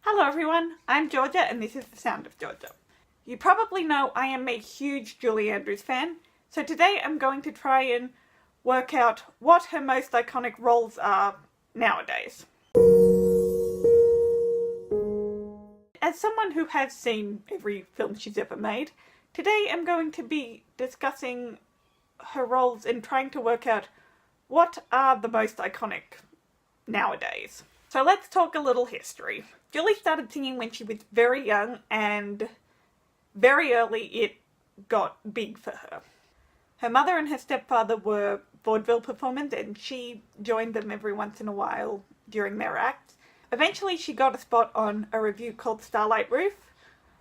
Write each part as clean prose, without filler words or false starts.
Hello everyone, I'm Georgia and this is The Sound of Georgia. You probably know I am a huge Julie Andrews fan, so today I'm going to try and work out what her most iconic roles are nowadays. As someone who has seen every film she's ever made, today I'm going to be discussing her roles and trying to work out what are the most iconic nowadays. So let's talk a little history. Julie started singing when she was very young, and very early it got big for her. Her mother and her stepfather were vaudeville performers, and she joined them every once in a while during their acts. Eventually she got a spot on a revue called Starlight Roof.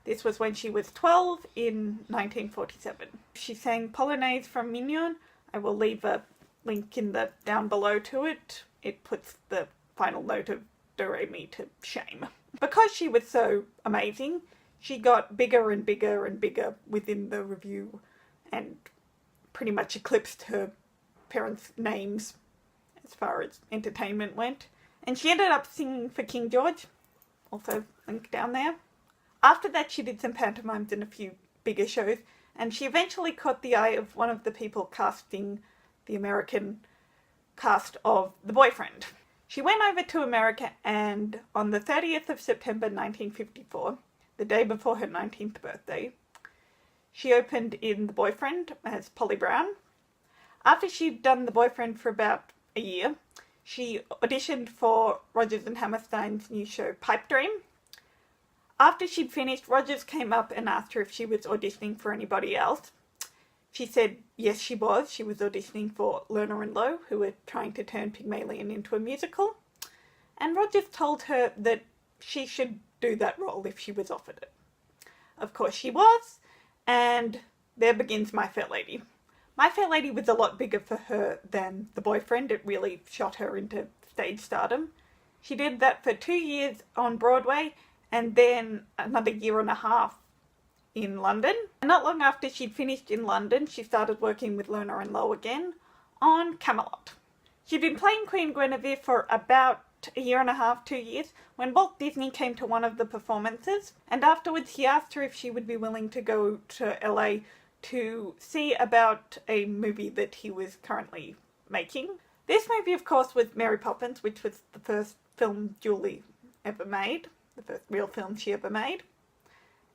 This was when she was 12 in 1947. She sang Polonaise from Mignon. I will leave a link in the down below to it. It puts the final note of do re mi to shame. Because she was so amazing, she got bigger and bigger and bigger within the revue and pretty much eclipsed her parents' names as far as entertainment went. And she ended up singing for King George, also link down there. After that she did some pantomimes and a few bigger shows, and she eventually caught the eye of one of the people casting the American cast of The Boyfriend. She went over to America, and on the 30th of September 1954, the day before her 19th birthday, she opened in The Boyfriend as Polly Brown. After she'd done The Boyfriend for about a year, she auditioned for Rodgers and Hammerstein's new show Pipe Dream. After she'd finished, Rodgers came up and asked her if she was auditioning for anybody else. She said yes, she was. She was auditioning for Lerner and Loewe, who were trying to turn Pygmalion into a musical. And Rodgers told her that she should do that role if she was offered it. Of course she was, and there begins My Fair Lady. My Fair Lady was a lot bigger for her than The Boyfriend. It really shot her into stage stardom. She did that for 2 years on Broadway, and then another year and a half in London. And not long after she'd finished in London, she started working with Lerner and Loewe again on Camelot. She'd been playing Queen Guinevere for about a year and a half, 2 years, when Walt Disney came to one of the performances, and afterwards he asked her if she would be willing to go to LA to see about a movie that he was currently making. This movie, of course, was Mary Poppins, which was the first film Julie ever made, the first real film she ever made.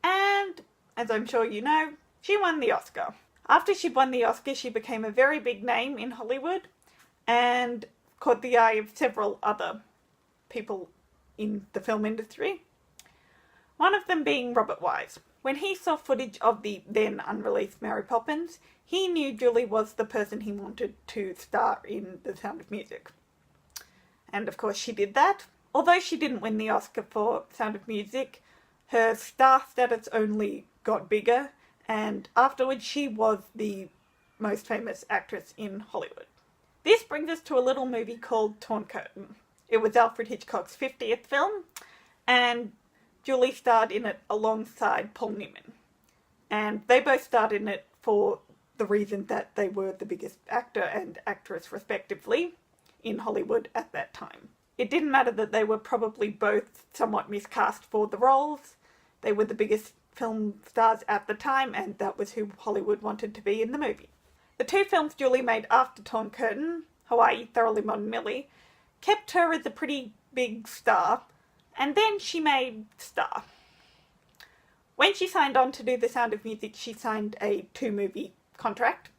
And as I'm sure you know, she won the Oscar. After she'd won the Oscar, she became a very big name in Hollywood and caught the eye of several other people in the film industry. One of them being Robert Wise. When he saw footage of the then unreleased Mary Poppins, he knew Julie was the person he wanted to star in The Sound of Music. And of course she did that. Although she didn't win the Oscar for Sound of Music, her star status only got bigger, and afterwards she was the most famous actress in Hollywood. This brings us to a little movie called Torn Curtain. It was Alfred Hitchcock's 50th film, and Julie starred in it alongside Paul Newman. And they both starred in it for the reason that they were the biggest actor and actress respectively in Hollywood at that time. It didn't matter that they were probably both somewhat miscast for the roles. They were the biggest film stars at the time, and that was who Hollywood wanted to be in the movie. The two films Julie made after Torn Curtain, Hawaii, Thoroughly Modern Millie, kept her as a pretty big star, and then she made Star. When she signed on to do The Sound of Music, she signed a 2-movie contract,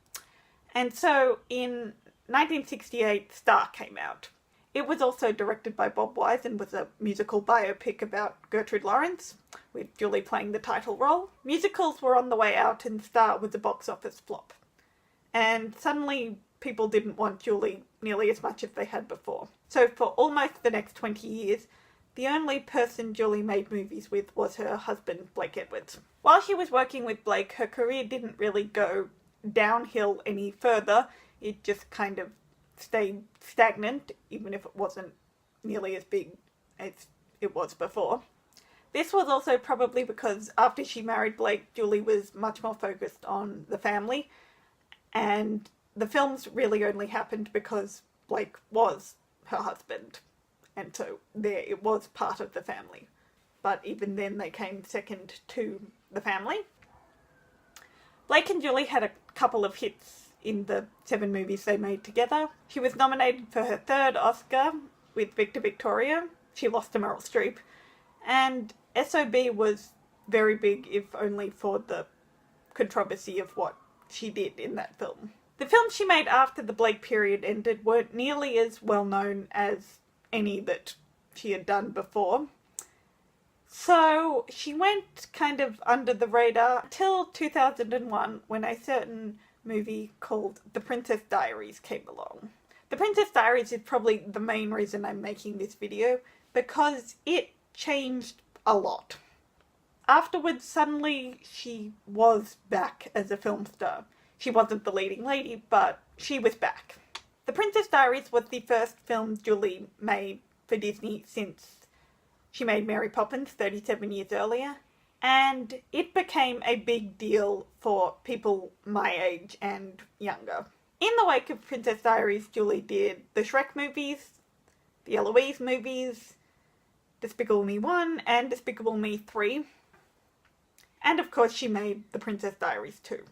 and so in 1968 Star came out. It was also directed by Bob Wise and was a musical biopic about Gertrude Lawrence, with Julie playing the title role. Musicals were on the way out and Star was a box office flop. And suddenly people didn't want Julie nearly as much as they had before. So for almost the next 20 years, the only person Julie made movies with was her husband, Blake Edwards. While she was working with Blake, her career didn't really go downhill any further. It just kind of stayed stagnant, even if it wasn't nearly as big as it was before. This was also probably because after she married Blake, Julie was much more focused on the family, and the films really only happened because Blake was her husband, and so there it was part of the family. but even then they came second to The Family. Blake and Julie had a couple of hits in the 7 movies they made together. She was nominated for her 3rd Oscar with Victor Victoria. She lost to Meryl Streep. And SOB was very big, if only for the controversy of what she did in that film. The films she made after the Blake period ended weren't nearly as well known as any that she had done before. So she went kind of under the radar till 2001 when a certain movie called The Princess Diaries came along. The Princess Diaries is probably the main reason I'm making this video because it changed a lot. Afterwards, suddenly she was back as a film star. She wasn't the leading lady, but she was back. The Princess Diaries was the first film Julie made for Disney since she made Mary Poppins 37 years earlier, and it became a big deal for people my age and younger. In the wake of Princess Diaries, Julie did the Shrek movies, the Eloise movies, Despicable Me 1 and Despicable Me 3, and of course she made The Princess Diaries 2.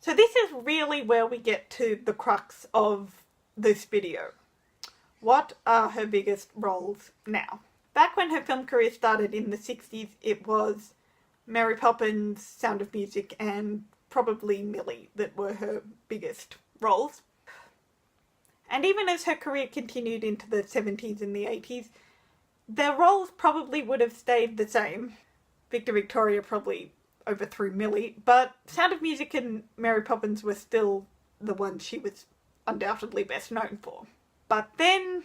So this is really where we get to the crux of this video. What are her biggest roles now? Back when her film career started in the 60s, it was Mary Poppins, Sound of Music, and probably Millie that were her biggest roles. And even as her career continued into the 70s and the 80s, their roles probably would have stayed the same. Victor Victoria probably overthrew Millie, but Sound of Music and Mary Poppins were still the ones she was undoubtedly best known for. But then,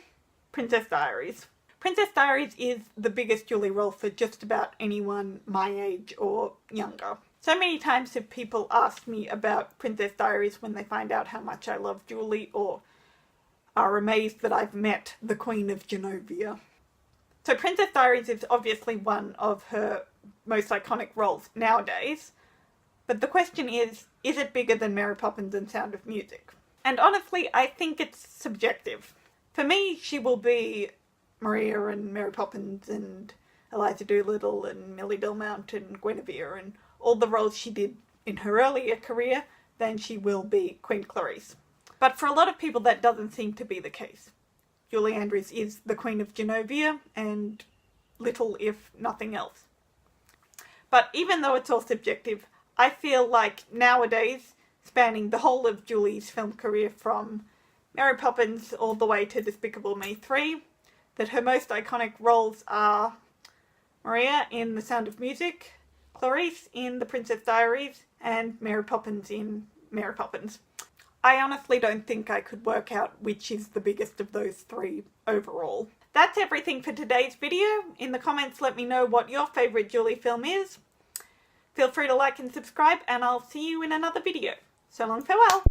Princess Diaries. Princess Diaries is the biggest Julie role for just about anyone my age or younger. So many times have people asked me about Princess Diaries when they find out how much I love Julie, or are amazed that I've met the Queen of Genovia. So Princess Diaries is obviously one of her most iconic roles nowadays, but the question is it bigger than Mary Poppins and Sound of Music? And honestly, I think it's subjective. For me, she will be Maria and Mary Poppins and Eliza Doolittle and Millie Belmont and Guinevere and all the roles she did in her earlier career than she will be Queen Clarice. But for a lot of people that doesn't seem to be the case. Julie Andrews is the Queen of Genovia and little if nothing else. But even though it's all subjective, I feel like nowadays, spanning the whole of Julie's film career from Mary Poppins all the way to Despicable Me 3, that her most iconic roles are Maria in The Sound of Music, Clarice in The Princess Diaries, and Mary Poppins in Mary Poppins. I honestly don't think I could work out which is the biggest of those 3 overall. That's everything for today's video. In the comments, let me know what your favourite Julie film is. Feel free to like and subscribe, and I'll see you in another video. So long, farewell!